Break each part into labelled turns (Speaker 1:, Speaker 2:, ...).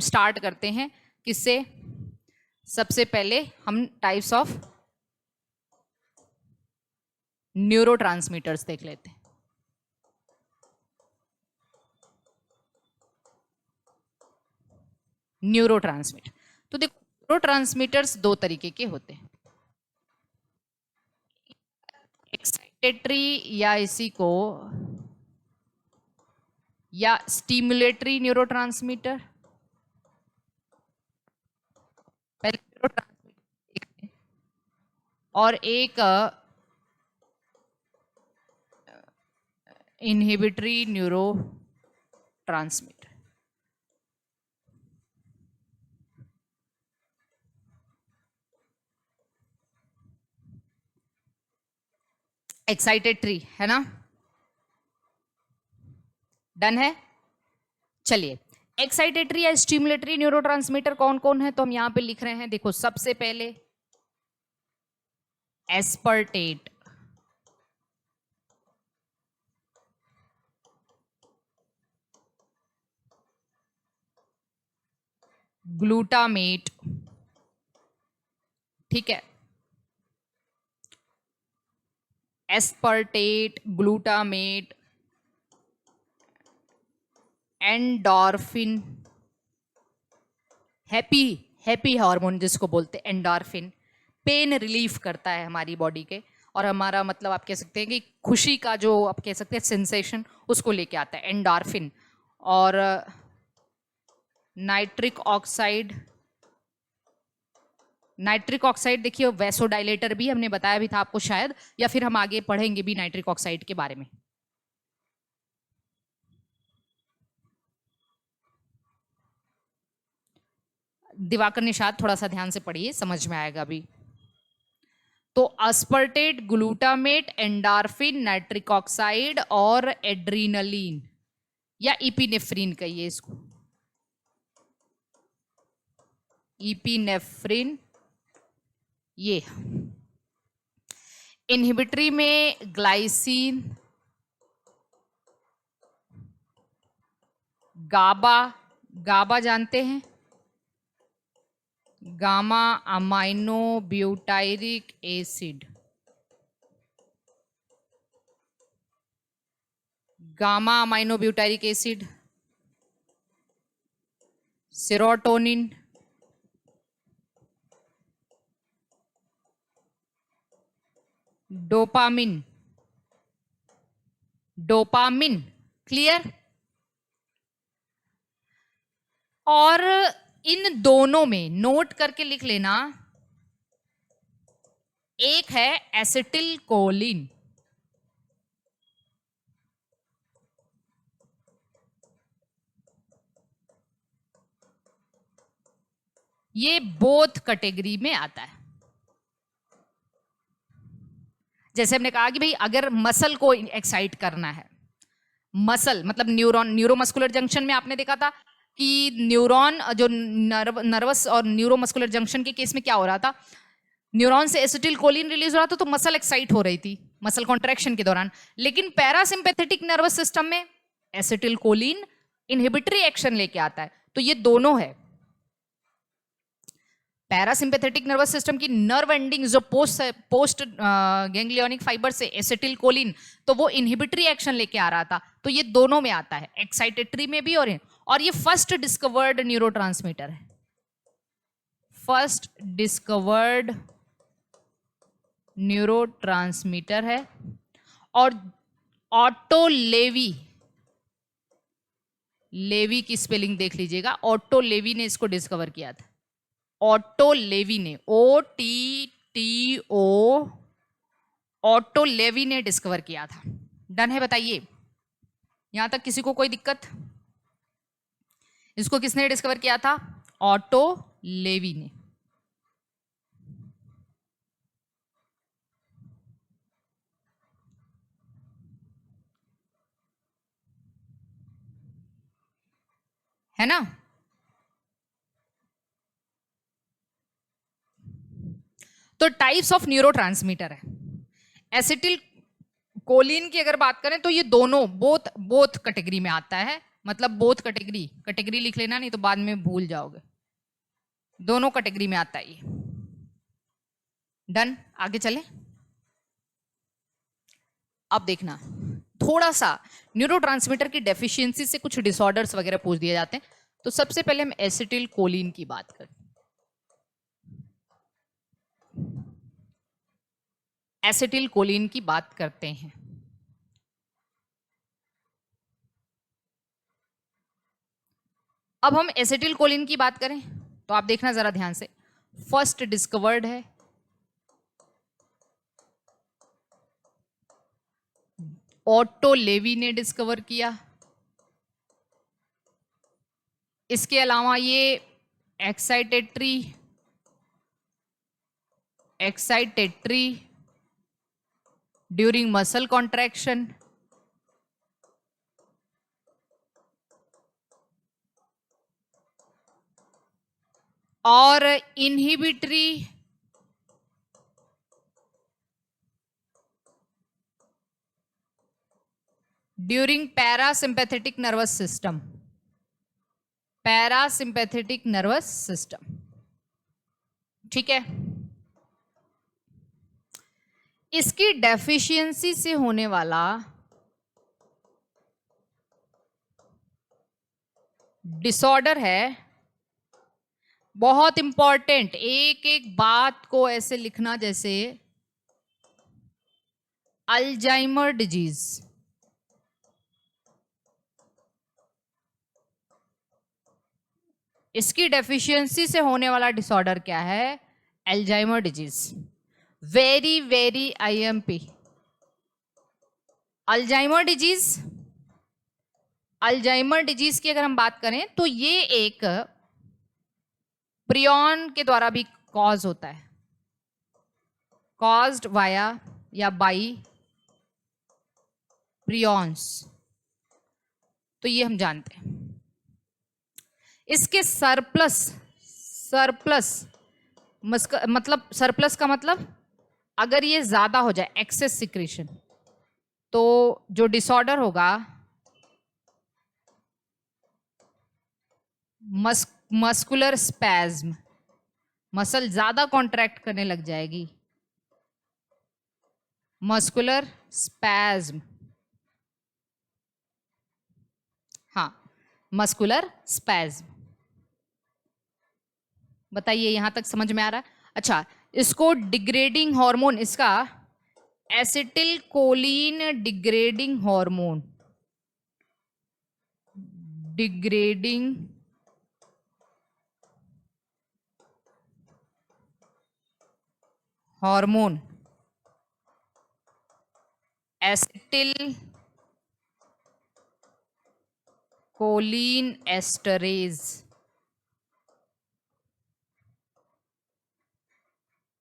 Speaker 1: Start करते हैं किससे? सबसे पहले हम टाइप्स ऑफ न्यूरोट्रांसमीटर्स देख लेते हैं। न्यूरोट्रांसमीटर, तो देखो न्यूरोट्रांसमीटर्स दो तरीके के होते हैं, एक्साइटेटरी या इसी को या स्टिमुलेटरी न्यूरोट्रांसमीटर। पहले न्यूरोट्रांसमीटर और एक इनहिबिटरी न्यूरोट्रांसमीटर। एक्साइटेटरी है ना, डन है। चलिए एक्साइटेटरी या स्टिमुलेटरी न्यूरोट्रांसमीटर कौन कौन है, तो हम यहां पे लिख रहे हैं। देखो सबसे पहले एस्पर्टेट, ग्लूटामेट, ठीक है, aspartate, glutamate, endorphin, happy hormone जिसको बोलते हैं एंडोर्फिन, पेन रिलीफ करता है हमारी बॉडी के, और हमारा मतलब आप कह सकते हैं कि खुशी का जो आप कह सकते हैं सेंसेशन, उसको लेके आता है एंडोर्फिन। और नाइट्रिक ऑक्साइड, नाइट्रिक ऑक्साइड देखिए वैसोडाइलेटर भी हमने बताया भी था आपको शायद, या फिर हम आगे पढ़ेंगे भी नाइट्रिक ऑक्साइड के बारे में। दिवाकर निषाद थोड़ा सा ध्यान से पढ़िए, समझ में आएगा अभी। तो अस्पर्टेट, ग्लूटामेट, एंडोर्फिन, नाइट्रिक ऑक्साइड और एड्रीनलिन या इपिनेफ्रिन कहिए इसको, इपिनेफ्रिन। ये इनहिबिटरी में ग्लाइसिन, गाबा, गाबा जानते हैं, gamma amino butyric acid, gamma amino butyric acid, serotonin, dopamine, dopamine, clear. और इन दोनों में नोट करके लिख लेना, एक है एसिटिल कोलिन, ये बोथ कैटेगरी में आता है। जैसे हमने कहा कि भाई अगर मसल को एक्साइट करना है, मसल मतलब न्यूरॉन, न्यूरोमस्कुलर जंक्शन में आपने देखा था कि न्यूरॉन जो नर्वस और न्यूरोमस्कुलर जंक्शन के केस में क्या हो रहा था, न्यूरॉन से एसिटिल कोलिन रिलीज हो रहा था तो मसल एक्साइट हो रही थी मसल कॉन्ट्रैक्शन के दौरान। लेकिन पैरासिम्पैथेटिक नर्वस सिस्टम में एसिटिल कोलिन इनहिबिटरी एक्शन लेके आता है। तो ये दोनों है, पैरासिम्पैथेटिक नर्वस सिस्टम की नर्व एंडिंग जो पोस्ट गैंग्लियोनिक फाइबर से एसिटिल कोलिन, तो वो इनहिबिटरी एक्शन लेके आ रहा था। तो ये दोनों में आता है, एक्साइटेटरी में भी और ये फर्स्ट डिस्कवर्ड न्यूरोट्रांसमीटर है, फर्स्ट डिस्कवर्ड न्यूरोट्रांसमीटर है। और ऑटो लेवी, लेवी की स्पेलिंग देख लीजिएगा, ऑटो लेवी ने इसको डिस्कवर किया था, ऑटो लेवी ने, OTTO, ऑटो लेवी ने डिस्कवर किया था। डन है, बताइए यहां तक किसी को कोई दिक्कत? इसको किसने डिस्कवर किया था? ऑटो लेवी ने। है ना? तो टाइप्स ऑफ न्यूरोट्रांसमीटर है, एसिटिल कोलिन की अगर बात करें तो ये दोनों बोथ कैटेगरी में आता है, मतलब बोथ कैटेगरी, कैटेगरी लिख लेना नहीं तो बाद में भूल जाओगे, दोनों कैटेगरी में आता है ये। डन, आगे चले। अब देखना थोड़ा सा न्यूरोट्रांसमीटर की डेफिशिएंसी से कुछ डिसऑर्डर्स वगैरह पूछ दिए जाते हैं। तो सबसे पहले हम एसिटिल कोलिन की बात करें। एसिटिल कोलिन की बात करते हैं। अब हम एसिटिल कोलिन की बात करें तो आप देखना जरा ध्यान से, फर्स्ट डिस्कवर्ड है ऑटो लेवी ने डिस्कवर किया। इसके अलावा ये एक्साइटेटरी ड्यूरिंग मसल कॉन्ट्रैक्शन, और inhibitory during parasympathetic nervous system, parasympathetic nervous system. ठीक है, इसकी डेफिशिएंसी से होने वाला डिसऑर्डर है, बहुत इंपॉर्टेंट, एक एक बात को ऐसे लिखना जैसे अल्जाइमर डिजीज। इसकी डेफिशिएंसी से होने वाला डिसऑर्डर क्या है? Alzheimer disease. Very very IMP. Alzheimer disease, Alzheimer disease की अगर हम बात करें तो ये एक प्रियॉन के द्वारा भी कॉज होता है, कॉज्ड वाया या बाई प्रियॉन्स, तो ये हम जानते हैं। इसके सरप्लस मतलब सरप्लस का मतलब अगर ये ज्यादा हो जाए, एक्सेस सिक्रीशन, तो जो डिसऑर्डर होगा मस्कुलर स्पैज्म, मसल ज्यादा कॉन्ट्रैक्ट करने लग जाएगी, मस्कुलर स्पैज्म। हाँ, मस्कुलर स्पैज्म। बताइए यहां तक समझ में आ रहा है? अच्छा, इसको डिग्रेडिंग हार्मोन, इसका acetylcholine degrading hormone, degrading hormone, acetylcholinesterase,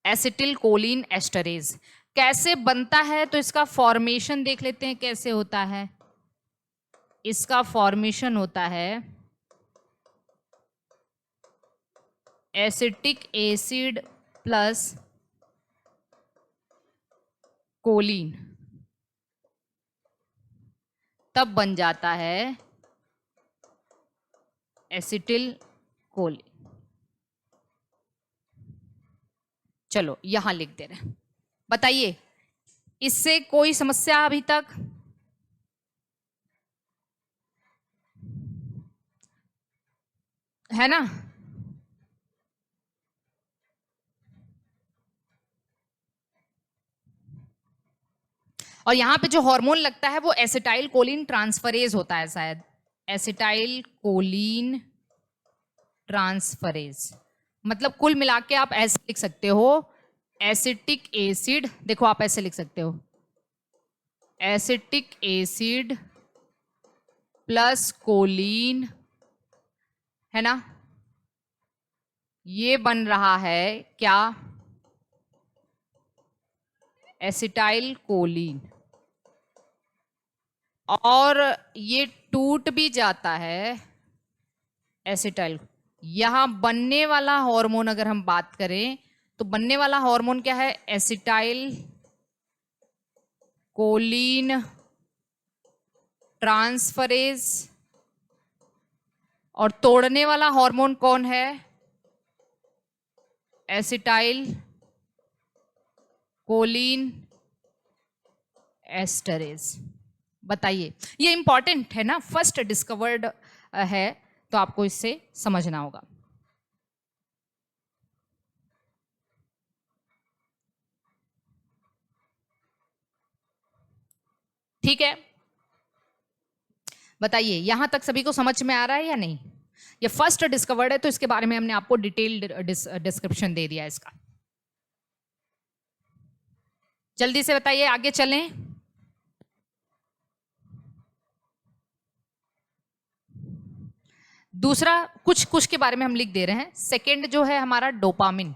Speaker 1: acetylcholinesterase कैसे बनता है? तो इसका फॉर्मेशन देख लेते हैं कैसे होता है। इसका फॉर्मेशन होता है एसिटिक एसिड प्लस कोलिन, तब बन जाता है एसिटिल कोलिन। चलो यहां लिख दे रहे हैं। बताइए इससे कोई समस्या अभी तक? है ना? और यहां पे जो हार्मोन लगता है वो एसिटाइल कोलिन ट्रांसफरेज होता है शायद, एसिटाइल कोलिन ट्रांसफरेज। मतलब कुल मिला के आप ऐसे लिख सकते हो, एसिटिक एसिड, देखो आप ऐसे लिख सकते हो, एसिटिक एसिड प्लस कोलिन, है ना, ये बन रहा है क्या? Acetyl choline. और ये टूट भी जाता है एसिटाइल। यहां बनने वाला हार्मोन अगर हम बात करें तो बनने वाला हार्मोन क्या है? एसिटाइल कोलिन ट्रांसफरेज और तोड़ने वाला हार्मोन कौन है? Acetyl choline esterase. बताइए, ये इंपॉर्टेंट है ना, फर्स्ट डिस्कवर्ड है, तो आपको इससे समझना होगा। ठीक है, बताइए यहां तक सभी को समझ में आ रहा है या नहीं? ये फर्स्ट डिस्कवर्ड है तो इसके बारे में हमने आपको डिटेल्ड डिस्क्रिप्शन दे दिया इसका। जल्दी से बताइए, आगे चलें। दूसरा कुछ कुछ के बारे में हम लिख दे रहे हैं। सेकंड जो है हमारा डोपामिन।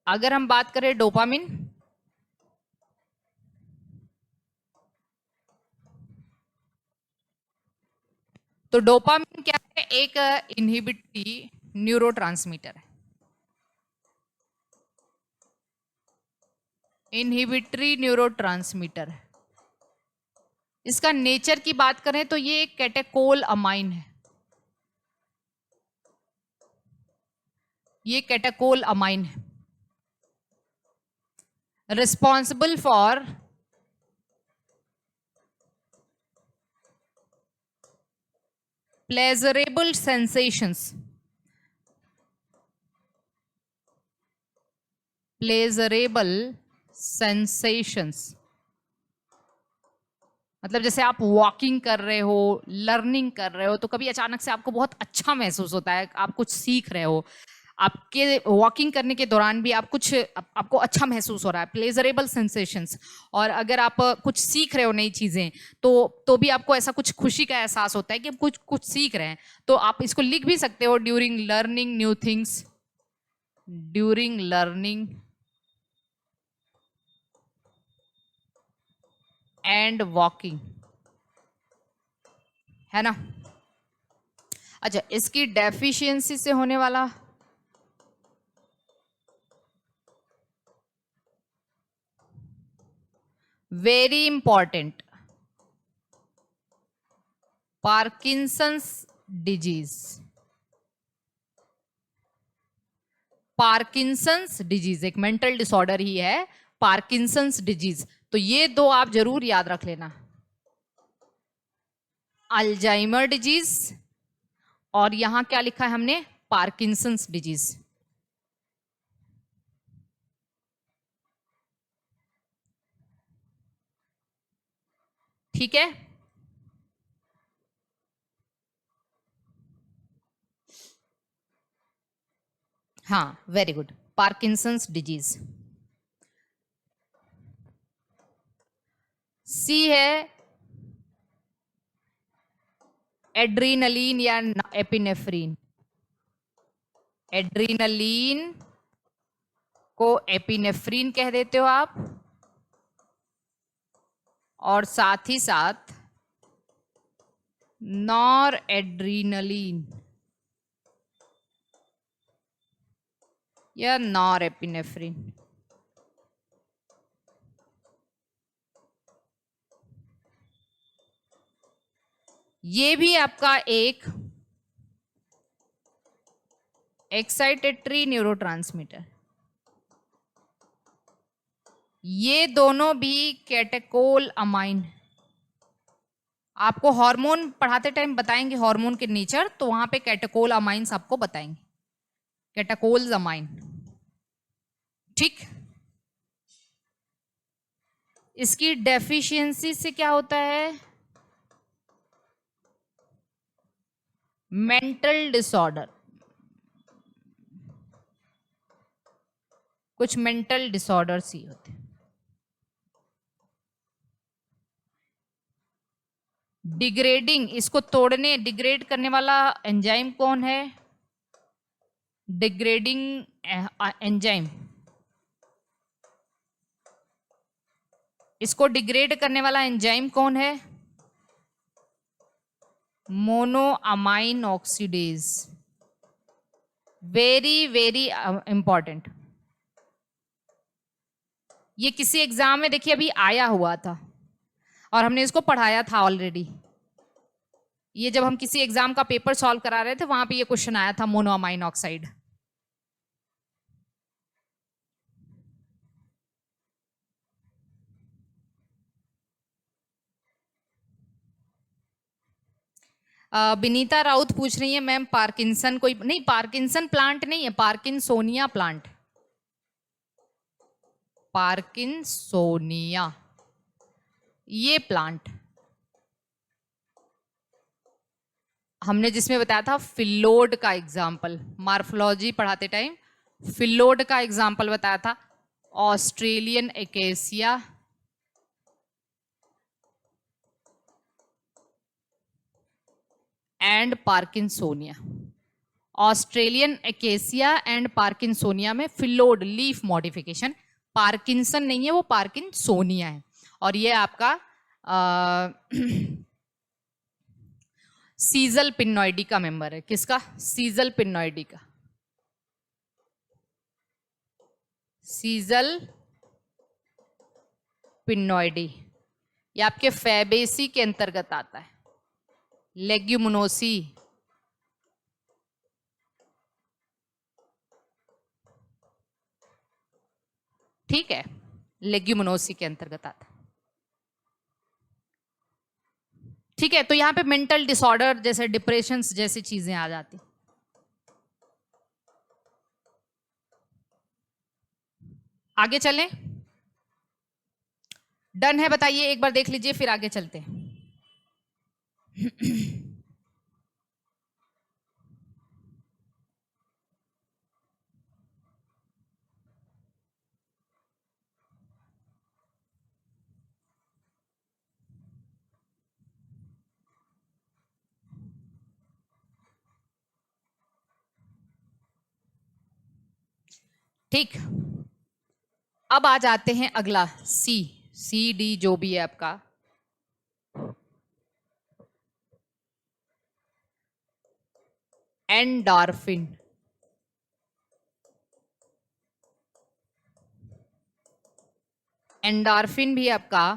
Speaker 1: अगर हम बात करें डोपामिन, तो डोपामिन क्या है? एक इनहिबिटरी न्यूरोट्रांसमीटर है। इनहिबिटरी न्यूरोट्रांसमीटर है। इसका नेचर की बात करें तो ये एक कैटेकोल अमाइन है। ये कैटेकोल अमाइन है, responsible for pleasurable sensations, pleasurable sensations, मतलब जैसे आप वॉकिंग कर रहे हो, लर्निंग कर रहे हो, तो कभी अचानक से आपको बहुत अच्छा महसूस होता है, आप कुछ सीख रहे हो, आपके वॉकिंग करने के दौरान भी आपको अच्छा महसूस हो रहा है, प्लेजरेबल सेंसेशंस। और अगर आप कुछ सीख रहे हो नई चीजें, तो भी आपको ऐसा कुछ खुशी का एहसास होता है कि आप कुछ कुछ सीख रहे हैं। तो आप इसको लिख भी सकते हो, during learning new things, during learning and walking, है ना। अच्छा, इसकी डेफिशिएंसी से होने वाला very important, Parkinson's disease. Parkinson's disease एक मेंटल डिसऑर्डर ही है, पार्किंसंस डिजीज। तो ये दो आप जरूर याद रख लेना, अल्जाइमर डिजीज और यहां क्या लिखा है हमने? Parkinson's disease. ठीक है, हाँ, वेरी गुड, पार्किंसंस डिजीज। सी है एड्रीनलीन या एपिनेफ्रीन। एड्रीनलीन को एपिनेफ्रीन कह देते हो आप, और साथ ही साथ नॉर एड्रीनलीन या नॉर एपिनेफ्रीन। ये भी आपका एक एक्साइटेटरी न्यूरोट्रांसमीटर। ये दोनों भी कैटेकोल अमाइन। आपको हार्मोन पढ़ाते टाइम बताएंगे हार्मोन के नेचर, तो वहां पे कैटेकोल अमाइंस आपको बताएंगे, कैटेकोल अमाइन। ठीक, इसकी डेफिशिएंसी से क्या होता है? मेंटल डिसऑर्डर, कुछ मेंटल डिसऑर्डर्स ही होते हैं। डिग्रेडिंग, इसको तोड़ने डिग्रेड करने वाला एंजाइम कौन है? Degrading enzyme. इसको डिग्रेड करने वाला एंजाइम कौन है? Monoamine oxidase. Very very important. ये किसी एग्जाम में देखिए अभी आया हुआ था, और हमने इसको पढ़ाया था ऑलरेडी। ये जब हम किसी एग्जाम का पेपर सॉल्व करा रहे थे वहां पे ये क्वेश्चन आया था, मोनोअमाइन ऑक्साइड। बिनीता राउत पूछ रही है मैम, पार्किंसन कोई नहीं, पार्किंसन प्लांट नहीं है, पार्किंसोनिया प्लांट, पार्किंसोनिया ये प्लांट हमने जिसमें बताया था फिल्लोड का एग्जाम्पल, मार्फोलॉजी पढ़ाते टाइम फिल्लोड का एग्जाम्पल बताया था, Australian acacia and Parkinsonia. Australian acacia and Parkinsonia में फिल्लोड लीफ मॉडिफिकेशन, पार्किंसन नहीं है वो पार्किंसोनिया है। और ये आपका सीजल पिनॉइडी का मेंबर है। किसका? सीजल पिनॉइडी का, सीजल पिनॉइडी। ये आपके फैबेसी के अंतर्गत आता है, लेग्यूमिनोसी, ठीक है, लेग्यूमिनोसी के अंतर्गत आता है। ठीक है, तो यहां पे मेंटल डिसऑर्डर जैसे डिप्रेशन जैसी चीजें आ जाती। आगे चलें, डन है बताइए, एक बार देख लीजिए फिर आगे चलते हैं। ठीक, अब आ जाते हैं अगला, सी, सी डी जो भी है आपका, एंडोर्फिन। एंडोर्फिन भी आपका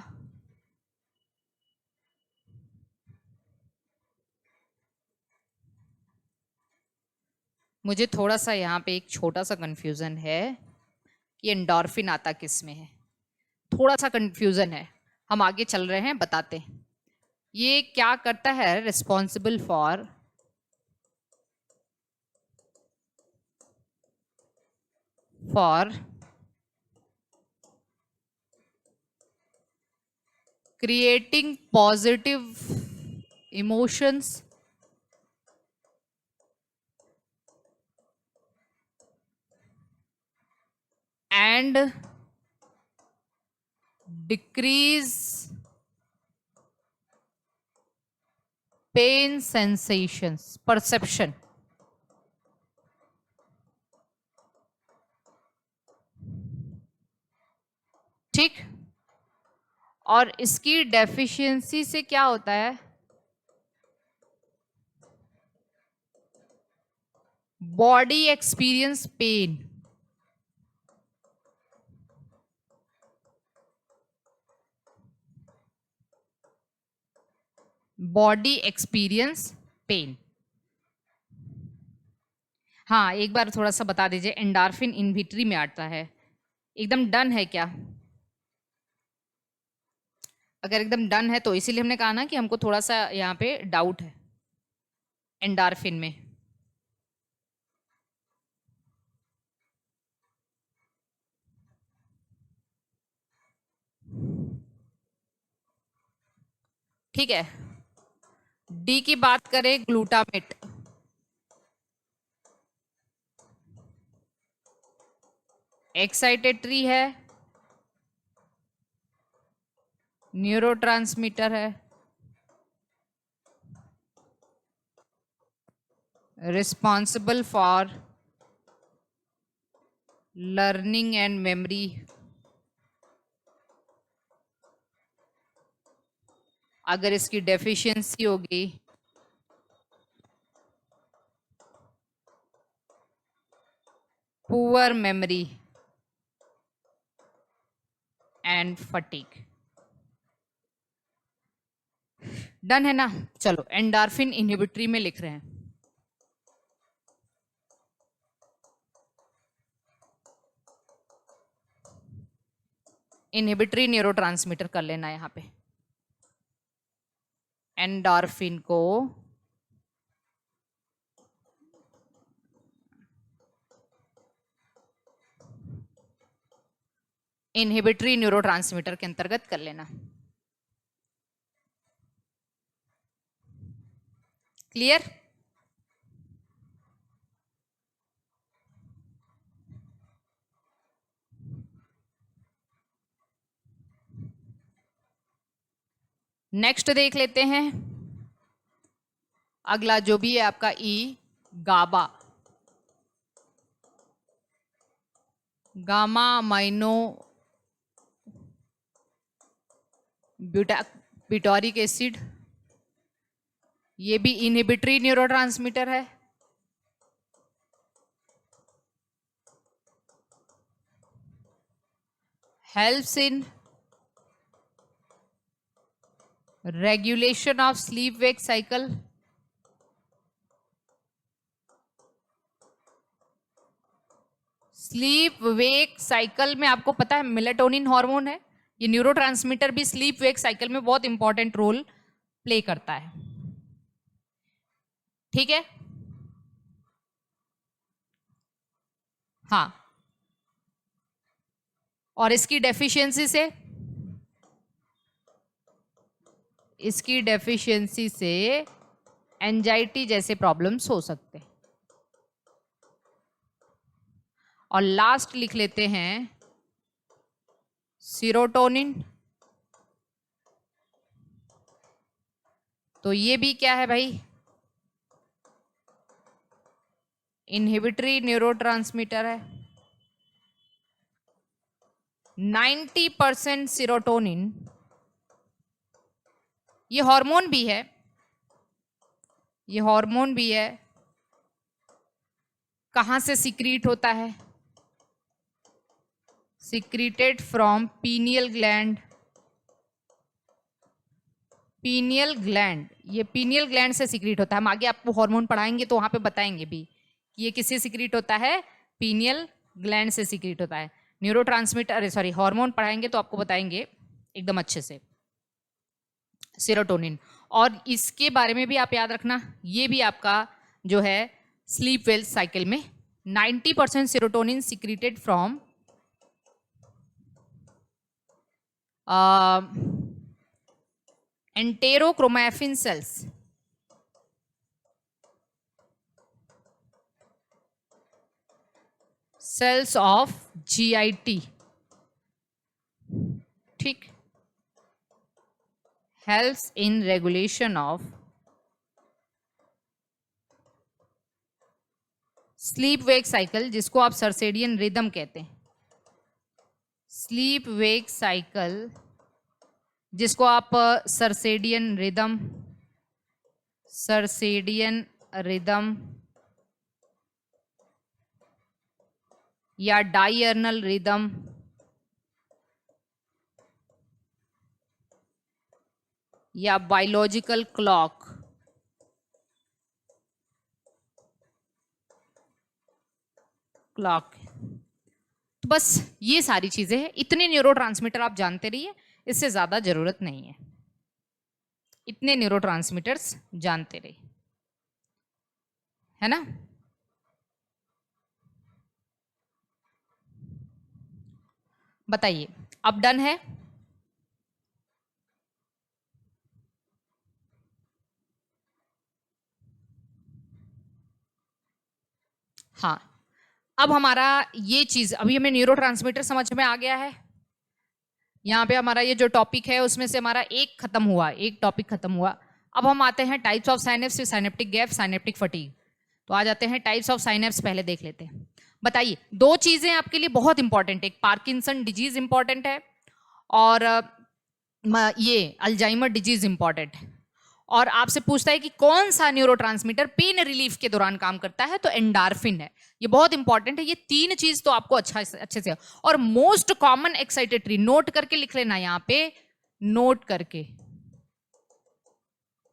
Speaker 1: मुझे थोड़ा सा यहाँ पे एक छोटा सा कंफ्यूजन है कि एंडोर्फिन आता किस में है, थोड़ा सा कंफ्यूजन है, हम आगे चल रहे हैं बताते हैं। ये क्या करता है? Responsible for creating positive emotions and decrease pain sensations, perception। ठीक, और इसकी डेफिशिएंसी से क्या होता है? Body experience pen, body experience pen. हाँ, एक बार थोड़ा सा बता दीजिए, एंडोर्फिन इन्हिबिटरी में आता है, एकदम डन है क्या? अगर एकदम डन है तो इसीलिए हमने कहा ना कि हमको थोड़ा सा यहाँ पे डाउट है एंडोर्फिन में। ठीक है, डी की बात करें, ग्लूटामेट, एक्साइटेटरी है, न्यूरोट्रांसमीटर है, responsible for learning and memory. अगर इसकी डेफिशिएंसी होगी poor memory and fatigue. Done है ना। चलो एंडोर्फिन इनहिबिटरी में लिख रहे हैं। इनहिबिटरी न्यूरोट्रांसमीटर कर लेना यहां पे। एंडोर्फिन को इनहिबिटरी न्यूरोट्रांसमीटर के अंतर्गत कर लेना। क्लियर। नेक्स्ट देख लेते हैं अगला जो भी है आपका ई गाबा, गामा अमाइनो ब्यूटारिक एसिड, ये भी इनहिबिटरी न्यूरोट्रांसमीटर है। Helps in regulation of sleep wake cycle, sleep wake cycle में आपको पता है मेलेटोनिन हार्मोन है, ये न्यूरोट्रांसमीटर भी स्लीप वेक साइकिल में बहुत इंपॉर्टेंट रोल प्ले करता है। ठीक है, हाँ, और इसकी डेफिशिएंसी से एंजाइटी जैसे प्रॉब्लम्स हो सकते हैं। और लास्ट लिख लेते हैं सीरोटोनिन, तो ये भी क्या है भाई, इनहिबिटरी न्यूरोट्रांसमीटर है। 90% सीरोटोनिन ये हार्मोन भी है, कहां से सीक्रीट होता है, सीक्रीटेड फ्रॉम पीनियल ग्लैंड। ये पीनियल ग्लैंड से सीक्रीट होता है। हम आगे आपको हार्मोन पढ़ाएंगे तो वहां पे बताएंगे भी कि ये किससे सीक्रीट होता है, पीनियल ग्लैंड से सीक्रीट होता है। न्यूरोट्रांसमीटर सॉरी हार्मोन पढ़ाएंगे तो आपको बताएंगे एकदम अच्छे से सेरोटोनिन। और इसके बारे में भी आप याद रखना, ये भी आपका जो है स्लीप वेल साइकिल में 90% serotonin secreted from enterochromaffin cells of GIT। ठीक, helps in regulation of sleep wake cycle, जिसको आप सर्सेडियन रिदम कहते हैं। स्लीप वेक साइकिल जिसको आप सर्सेडियन रिदम या डायर्नल रिदम या बायोलॉजिकल क्लॉक, तो बस ये सारी चीजें हैं। इतने न्यूरोट्रांसमीटर आप जानते रहिए, इससे ज्यादा जरूरत नहीं है। इतने न्यूरोट्रांसमीटर्स जानते रहिए, है ना। बताइए, अब डन है। हाँ, अब हमारा ये चीज, अभी हमें न्यूरोट्रांसमीटर समझ में आ गया है। यहाँ पे हमारा ये जो टॉपिक है उसमें से हमारा एक टॉपिक खत्म हुआ। अब हम आते हैं types of synapse, synaptic gap, synaptic fatigue. तो आ जाते हैं टाइप्स ऑफ साइनेप्स, पहले देख लेते हैं। बताइए, दो चीजें आपके लिए बहुत इंपॉर्टेंट है, एक पार्किंसन डिजीज इंपॉर्टेंट है और ये अल्जाइमर डिजीज इंपॉर्टेंट है। और आपसे पूछता है कि कौन सा न्यूरोट्रांसमीटर पेन रिलीफ के दौरान काम करता है, तो एंडोर्फिन है। ये बहुत इंपॉर्टेंट है, ये तीन चीज तो आपको अच्छे से। और मोस्ट कॉमन एक्साइटेटरी नोट करके लिख लेना, यहां पे नोट करके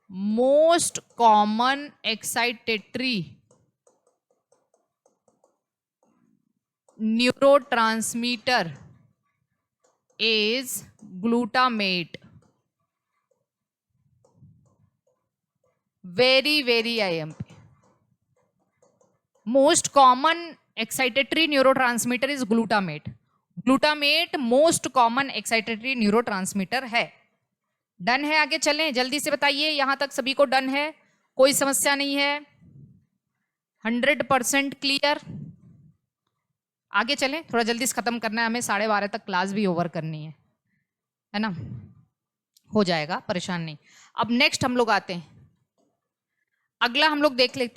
Speaker 1: most common excitatory neurotransmitter is glutamate. very IMP. Most common excitatory neurotransmitter is glutamate. Glutamate most common excitatory neurotransmitter है. डन है, आगे चलें, जल्दी से बताइए. यहां तक सभी को डन है, कोई समस्या नहीं है, 100% क्लियर. आगे चलें, थोड़ा जल्दी से खत्म करना है हमें, 12:30 तक क्लास भी ओवर करनी है ना. हो जाएगा, परेशान नहीं. अब नेक्स्ट हम लोग आते हैं, अगला हम लोग देख लेते